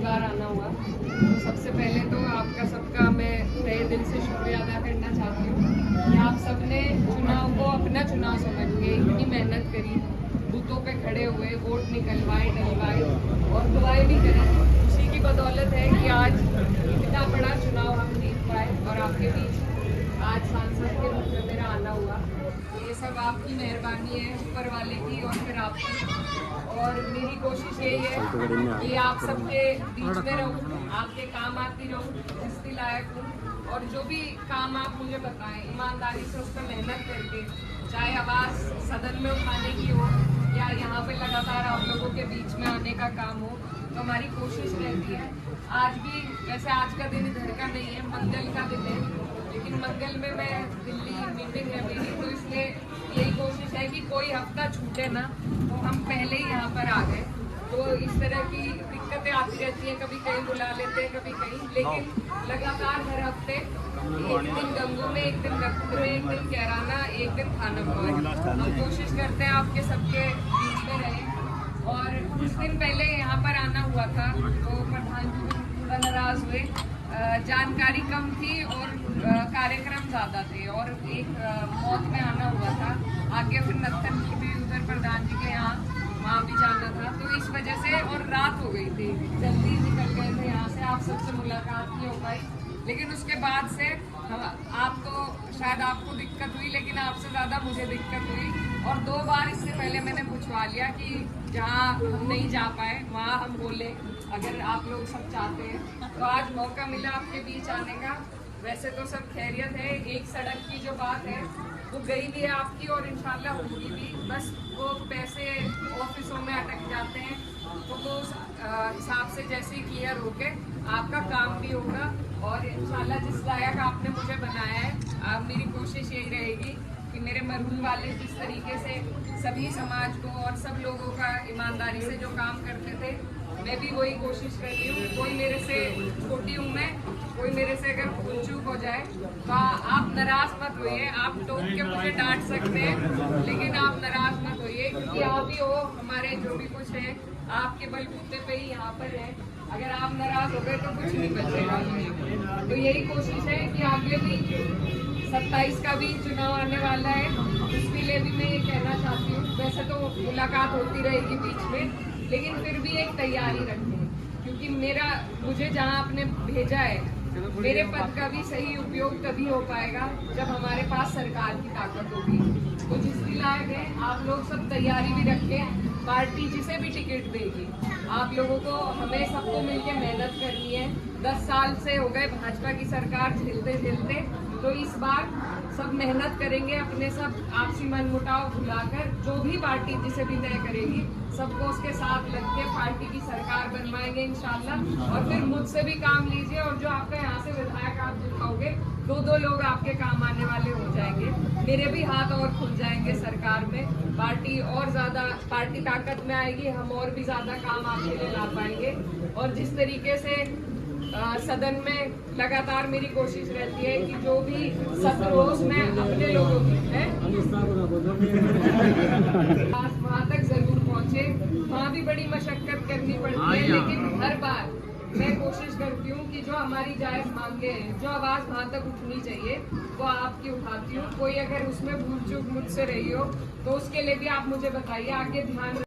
पहली बार आना हुआ। तो सबसे पहले तो आपका सबका मैं तहे दिल से शुक्रिया अदा करना चाहती हूँ कि आप सबने चुनाव को अपना चुनाव समझ के इतनी मेहनत करी, बूथों पे खड़े हुए, वोट निकलवाए डलवाए और दुआएं भी करें। उसी की बदौलत है कि आज इतना बड़ा चुनाव हम जीत पाए और आपके बीच आज सांसद के रूप में मेरा आना हुआ। ये सब आपकी मेहरबानी है, ऊपर वाले की और फिर आपकी। और मेरी कोशिश यही है कि आप सबके बीच में रहूं, आपके काम आती रहूं, हस्ती लायक हूँ और जो भी काम आप मुझे बताएं ईमानदारी से उस पर मेहनत करके, चाहे आवाज़ सदन में उठाने की हो या यहाँ पे लगातार आप लोगों के बीच में आने का काम हो, तो हमारी कोशिश रहती है। आज भी वैसे आज का दिन इधर का नहीं है, मंगल का दिन है, लेकिन मंगल में मैं दिल्ली मीटिंग है मेरी, तो इसलिए यही कोशिश है कि कोई हफ्ता छूटे ना, तो हम पहले ही यहाँ पर आ गए। तो इस तरह की दिक्कतें आती रहती हैं, कभी कहीं बुला लेते हैं कभी कहीं, लेकिन लगातार हर हफ्ते एक दिन गंगू में, एक दिन रखपुर में, एक दिन कैराना, एक दिन खानापुर। हम कोशिश करते हैं आपके सबके बीच में रहें। और कुछ दिन पहले यहाँ पर आना हुआ था तो प्रधान जी थोड़ा नाराज हुए, जानकारी कम थी और कार्यक्रम ज़्यादा थे और एक मौत में आना हुआ था। आगे फिर नत्थन की भी उधर प्रधान जी के यहाँ, वहाँ भी जाना था, तो इस वजह से और रात हो गई थी, जल्दी निकल गए थे यहाँ से, आप सबसे मुलाकात नहीं हो पाई। लेकिन उसके बाद से आपको शायद आपको दिक्कत हुई, लेकिन आपसे ज़्यादा मुझे दिक्कत हुई। और 2 बार इससे पहले मैंने पूछवा लिया कि जहाँ हम नहीं जा पाए वहाँ हम बोले, अगर आप लोग सब चाहते हैं तो आज मौका मिला आपके बीच आने का। वैसे तो सब खैरियत है, एक सड़क की जो बात है वो गई भी है आपकी और इंशाल्लाह होगी भी, बस वो पैसे ऑफिसों में अटक जाते हैं, तो वो हिसाब से जैसे ही क्लियर होके आपका काम भी होगा और इंशाल्लाह जिस लायक आपने मुझे बनाया है, मेरी कोशिश यही रहेगी कि मेरे मरहूम वाले जिस तरीके से सभी समाज को और सब लोगों का ईमानदारी से जो काम करते थे, मैं भी वही कोशिश करती हूँ। कोई मेरे से छोटी हूँ मैं, कोई मेरे से अगर भूल चूक हो जाए तो आप नाराज मत होइए, आप टोक के मुझे डांट सकते हैं, लेकिन आप नाराज मत होइए क्योंकि आप ही हो हमारे जो भी कुछ है, आपके बलबूते पे ही यहाँ पर है। अगर आप नाराज हो गए तो कुछ नहीं बचेगा। तो यही कोशिश है कि आगे भी 27 का भी चुनाव आने वाला है, उसके लिए भी मैं ये कहना चाहती हूँ। वैसे तो मुलाकात होती रहेगी बीच में, लेकिन फिर भी एक तैयारी रखें, क्योंकि मुझे जहाँ आपने भेजा है, मेरे पद का भी सही उपयोग तभी हो पाएगा जब हमारे पास सरकार की ताकत होगी। तो जिसकी लायक है आप लोग सब तैयारी भी रखें, पार्टी जिसे भी टिकट देगी आप लोगों को, हमें सबको मिलकर मेहनत करनी है। 10 साल से हो गए भाजपा की सरकार झेलते झेलते, तो इस बार सब मेहनत करेंगे, अपने सब आपसी मनमुटाव भुलाकर, जो भी पार्टी जिसे भी तय करेगी सबको उसके साथ लग के पार्टी की सरकार बनवाएंगे इंशाल्लाह। और फिर मुझसे भी काम लीजिए और जो आपका यहाँ से विधायक आप दिखाओगे, 2-2 लोग आपके काम आने वाले हो जाएंगे, मेरे भी हाथ और खुल जाएंगे सरकार में, पार्टी और ज़्यादा पार्टी ताकत में आएगी, हम और भी ज़्यादा काम आपके लिए ला पाएंगे। और जिस तरीके से सदन में लगातार मेरी कोशिश रहती है कि जो भी सत्रोज में अपने लोगों की है वहाँ तक जरूर पहुँचे। वहाँ भी बड़ी मशक्कत करनी पड़ती है, लेकिन हर बार मैं कोशिश करती हूँ कि जो हमारी जायज़ मांगे हैं, जो आवाज़ वहाँ तक उठनी चाहिए वो आपकी उठाती हूँ। कोई अगर उसमें भूल चूक मुझसे रही हो तो उसके लिए भी आप मुझे बताइए, आगे ध्यान